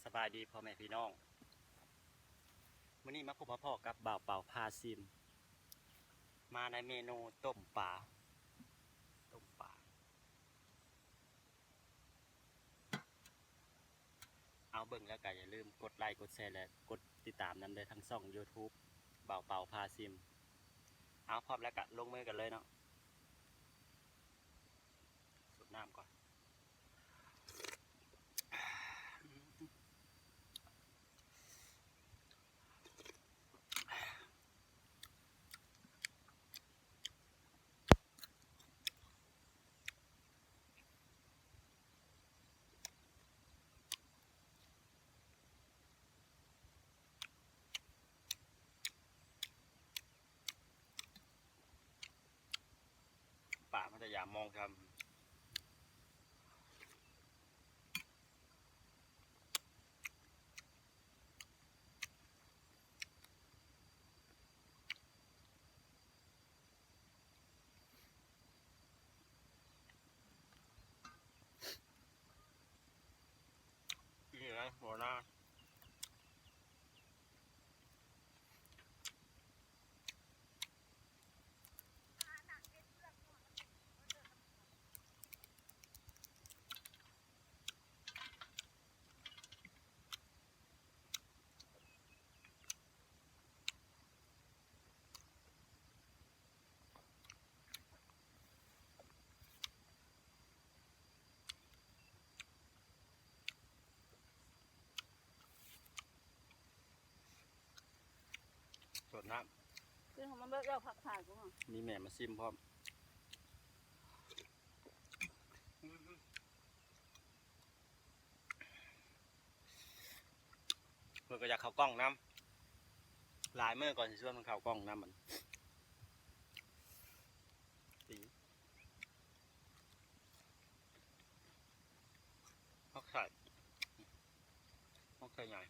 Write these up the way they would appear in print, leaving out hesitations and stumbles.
สบายดีพ่อแม่พี่น้องวันนี้มาพบพ่อกับบ่าวเป่าพาซิมมาในเมนูต้มปลาเอาเบิ่งแล้วก็อย่าลืมกดไลค์กดแชร์และกดติดตามนำเลยทั้งช่อง YouTube บ่าวเป่าพาซิมเอาพร้อมแล้วก็ลงมือกันเลยเนาะสูบน้ำก่อนป่ามันจะอย่ามองทำนี่นะหัวหน้าสดน้ำคือของมันเบิกเราผักผ่านกูเหรอมีแม่มาซิมพร้อมเมื่อก็อยากเข้ากล้องน้ำหลายเมื่อก่อนจะชวนมันเข้ากล้องน้ำมันสีฮอกไข่ใหญ่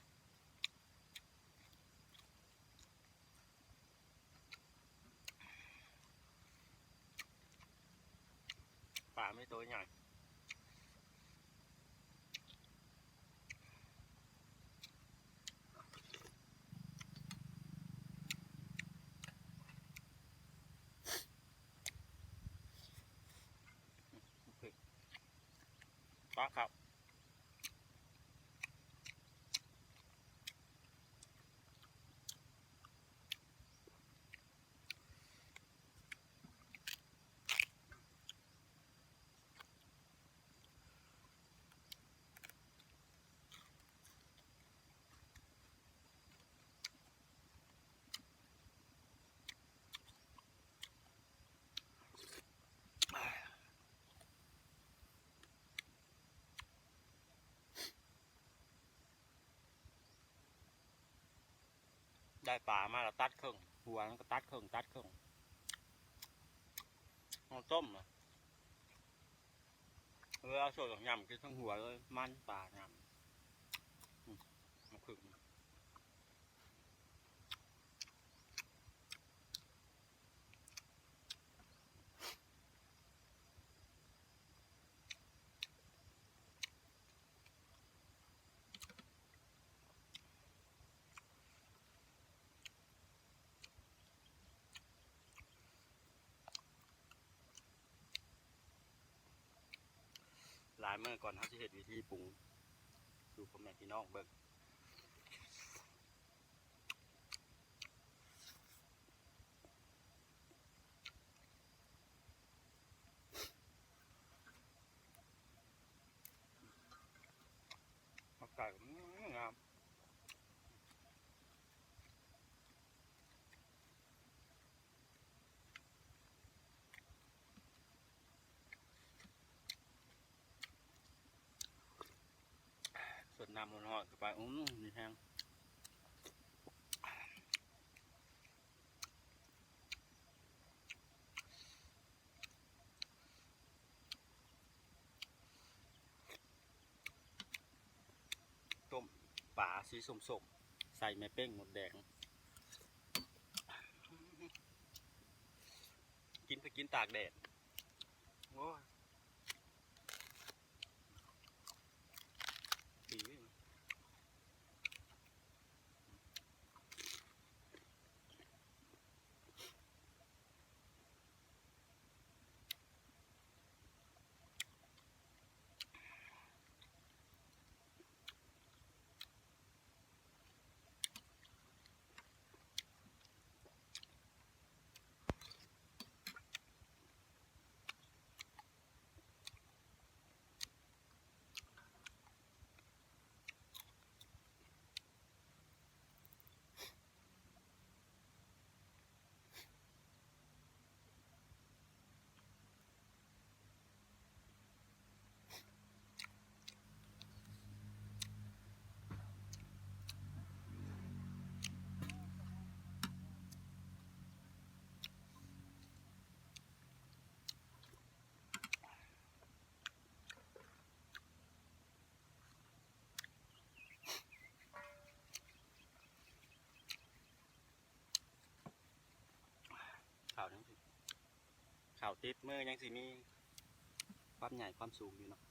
ปลาไม่ตัวใหญ่ปลาครับได้ปลามาแล้วตัดครึ่งหัวมันก็ตัดครึ่งเอาต้มอ่ะเอาส่วนของยำกินทั้งหัวเลยมันปลายำเอาครึ่งหลายเมื่อก่อนเขาจะเห็นวิธีปรุงดูพ่อแม่พี่น้องเบิ่งไก่งามส่วนน้ำมันหอดไปมีแห้งต้มปลาสีส้มๆใส่แม่เป้งหมดแดงกินตากแดดโอ้ดี ข่าวติดมือยังสิมีความใหญ่ความสูงอยู่เนาะ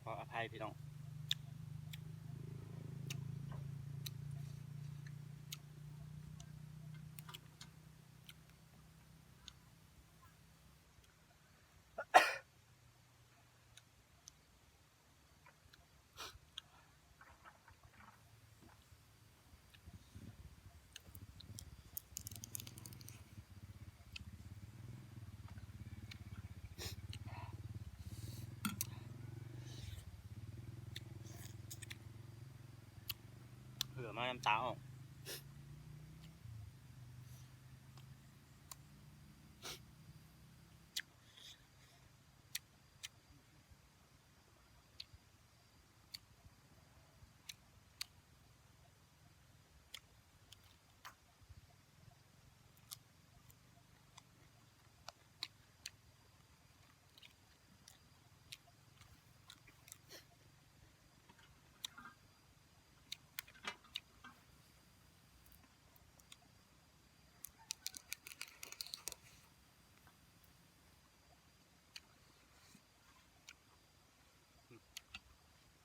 ขออภัยพี่น้องเผื่อมาน้ำตาออก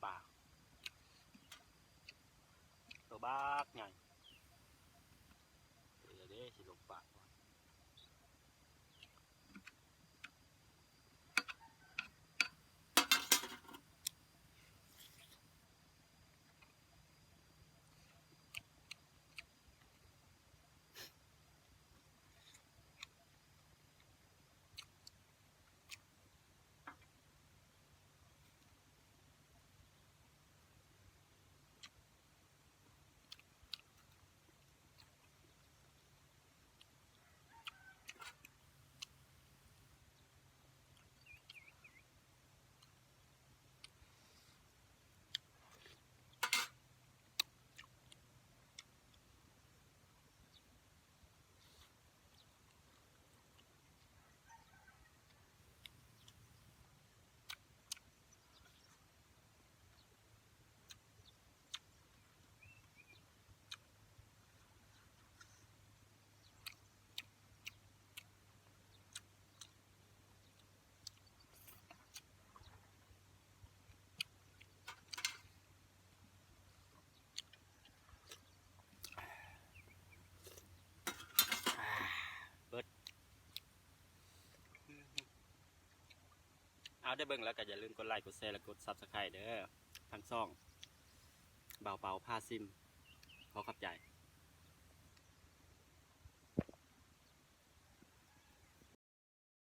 ปากตัวบ้ากใหญ่เดี๋ยวเด้สิลงปากก่อนเบิดเอาได้เบิ่งแล้วก็อย่าลืมกดไลค์กดแชร์และกด Subscribe เด้อทั้งช่องเบาเป่าพาซิมขอขอบใจ